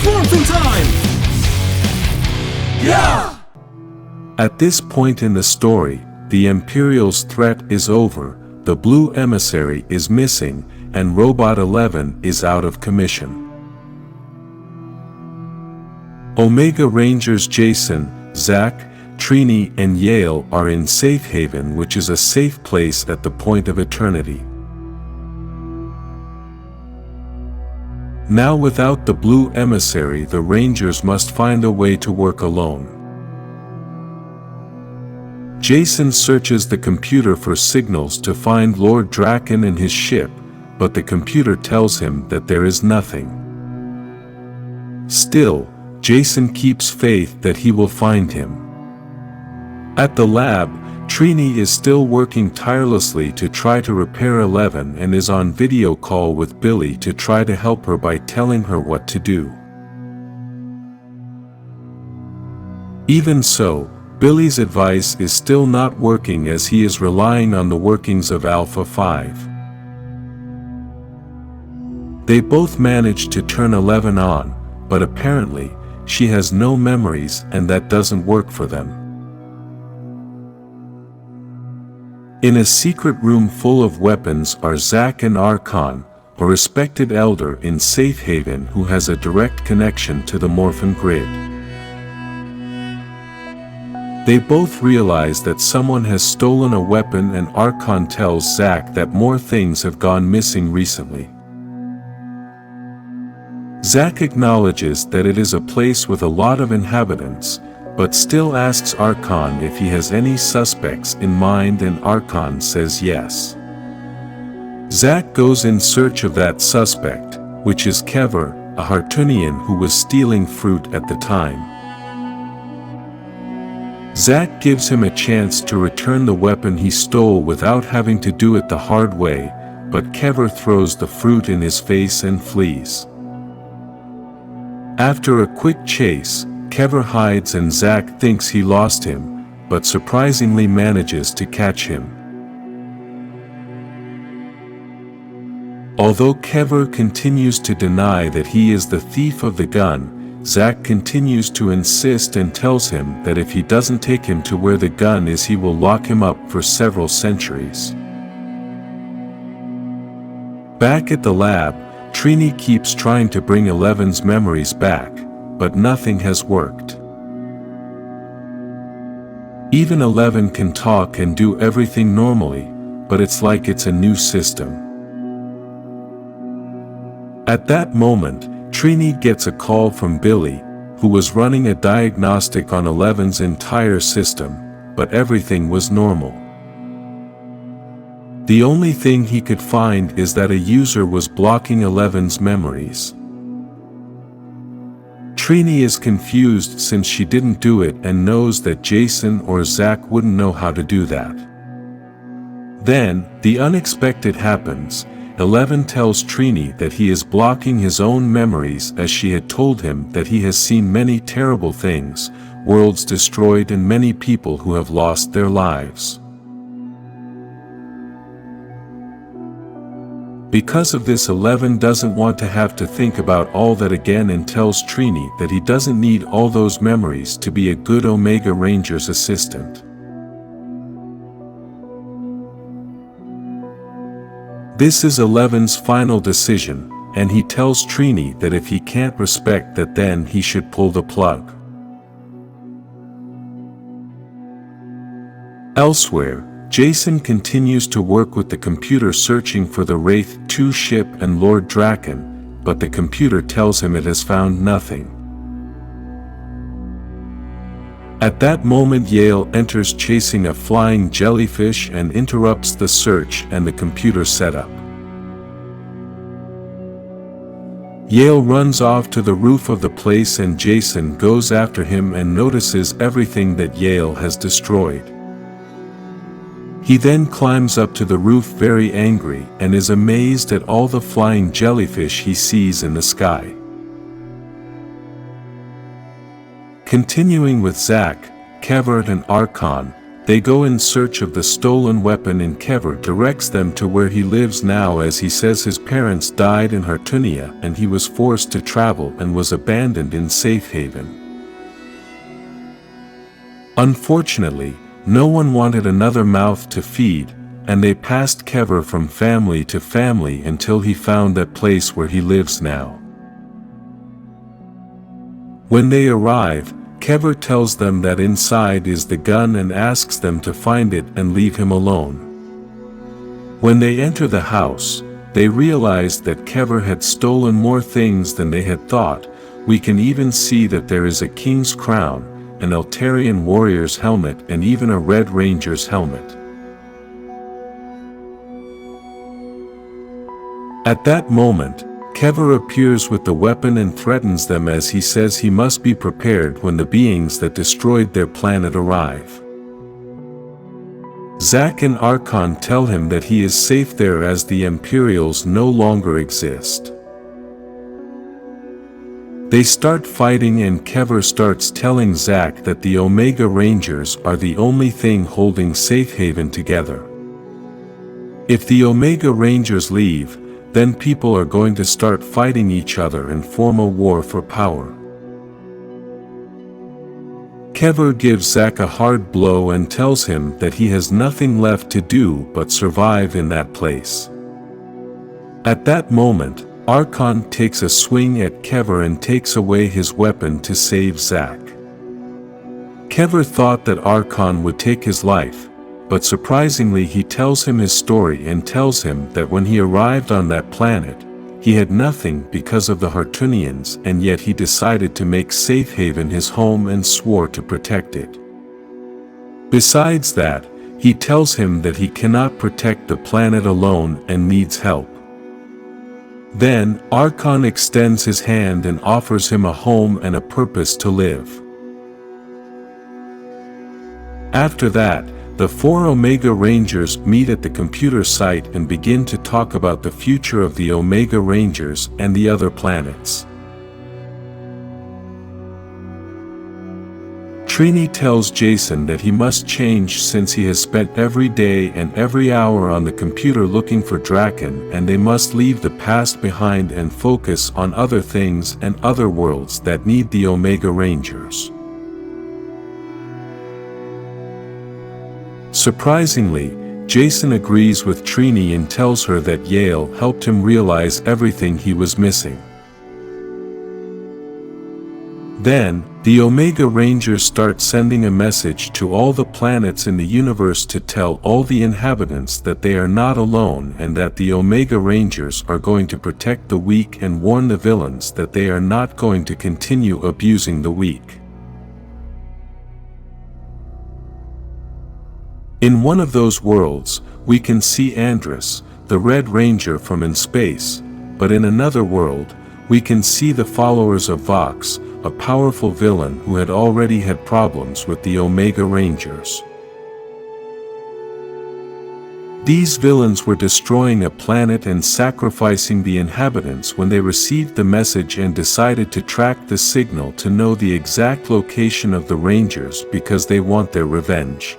Morphin time! Yeah! At this point in the story, the Imperial's threat is over, the blue emissary is missing, and Robot 11 is out of commission. Omega Rangers Jason, Zack, Trini and Yale are in Safe Haven, which is a safe place at the point of eternity. Now without the blue emissary, the Rangers must find a way to work alone. Jason searches the computer for signals to find Lord Drakkon and his ship, but the computer tells him that there is nothing. Still, Jason keeps faith that he will find him. At the lab, Trini is still working tirelessly to try to repair 11 and is on video call with Billy to try to help her by telling her what to do. Even so, Billy's advice is still not working as he is relying on the workings of Alpha 5. They both manage to turn 11 on, but apparently, she has no memories and that doesn't work for them. In a secret room full of weapons are Zack and Archon, a respected elder in Safe Haven who has a direct connection to the Morphin grid. They both realize that someone has stolen a weapon, and Archon tells Zack that more things have gone missing recently. Zack acknowledges that it is a place with a lot of inhabitants, but still asks Archon if he has any suspects in mind, and Archon says yes. Zack goes in search of that suspect, which is Kever, a Hartunian who was stealing fruit at the time. Zack gives him a chance to return the weapon he stole without having to do it the hard way, but Kever throws the fruit in his face and flees. After a quick chase, Kever hides and Zack thinks he lost him, but surprisingly manages to catch him. Although Kever continues to deny that he is the thief of the gun, Zack continues to insist and tells him that if he doesn't take him to where the gun is, he will lock him up for several centuries. Back at the lab, Trini keeps trying to bring 11's memories back, but nothing has worked. Even 11 can talk and do everything normally, but it's like it's a new system. At that moment, Trini gets a call from Billy, who was running a diagnostic on 11's entire system, but everything was normal. The only thing he could find is that a user was blocking 11's memories. Trini is confused since she didn't do it and knows that Jason or Zack wouldn't know how to do that. Then, the unexpected happens. 11 tells Trini that he is blocking his own memories, as she had told him that he has seen many terrible things, worlds destroyed and many people who have lost their lives. Because of this, 11 doesn't want to have to think about all that again and tells Trini that he doesn't need all those memories to be a good Omega Ranger's assistant. This is 11's final decision, and he tells Trini that if he can't respect that, then he should pull the plug. Elsewhere, Jason continues to work with the computer searching for the Wraith 2 ship and Lord Drakkon, but the computer tells him it has found nothing. At that moment, Yale enters chasing a flying jellyfish and interrupts the search and the computer setup. Yale runs off to the roof of the place and Jason goes after him and notices everything that Yale has destroyed. He then climbs up to the roof very angry and is amazed at all the flying jellyfish he sees in the sky. Continuing with Zack, Kever and Archon, They go in search of the stolen weapon and Kever directs them to where he lives now, as he says his parents died in Hartunia and he was forced to travel and was abandoned in Safe Haven. Unfortunately, no one wanted another mouth to feed, and they passed Kever from family to family until he found that place where he lives now. When they arrive, Kever tells them that inside is the gun and asks them to find it and leave him alone. When they enter the house, they realize that Kever had stolen more things than they had thought. We can even see that there is a king's crown, an Eltarian warrior's helmet, and even a Red Ranger's helmet. At that moment, Kever appears with the weapon and threatens them, as he says he must be prepared when the beings that destroyed their planet arrive. Zack and Archon tell him that he is safe there as the Imperials no longer exist. They start fighting and Kever starts telling Zack that the Omega Rangers are the only thing holding Safe Haven together. If the Omega Rangers leave, then people are going to start fighting each other and form a war for power. Kever gives Zack a hard blow and tells him that he has nothing left to do but survive in that place. At that moment, Archon takes a swing at Kever and takes away his weapon to save Zack. Kever thought that Archon would take his life, but surprisingly he tells him his story and tells him that when he arrived on that planet, he had nothing because of the Hartunians, and yet he decided to make Safe Haven his home and swore to protect it. Besides that, he tells him that he cannot protect the planet alone and needs help. Then, Archon extends his hand and offers him a home and a purpose to live. After that, the 4 Omega Rangers meet at the computer site and begin to talk about the future of the Omega Rangers and the other planets. Trini tells Jason that he must change since he has spent every day and every hour on the computer looking for Drakkon, and they must leave the past behind and focus on other things and other worlds that need the Omega Rangers. Surprisingly, Jason agrees with Trini and tells her that Yale helped him realize everything he was missing. Then, the Omega Rangers start sending a message to all the planets in the universe to tell all the inhabitants that they are not alone and that the Omega Rangers are going to protect the weak and warn the villains that they are not going to continue abusing the weak. In one of those worlds, we can see Andrus, the Red Ranger from in space, but in another world, we can see the followers of Vox, a powerful villain who had already had problems with the Omega Rangers. These villains were destroying a planet and sacrificing the inhabitants when they received the message and decided to track the signal to know the exact location of the Rangers because they want their revenge.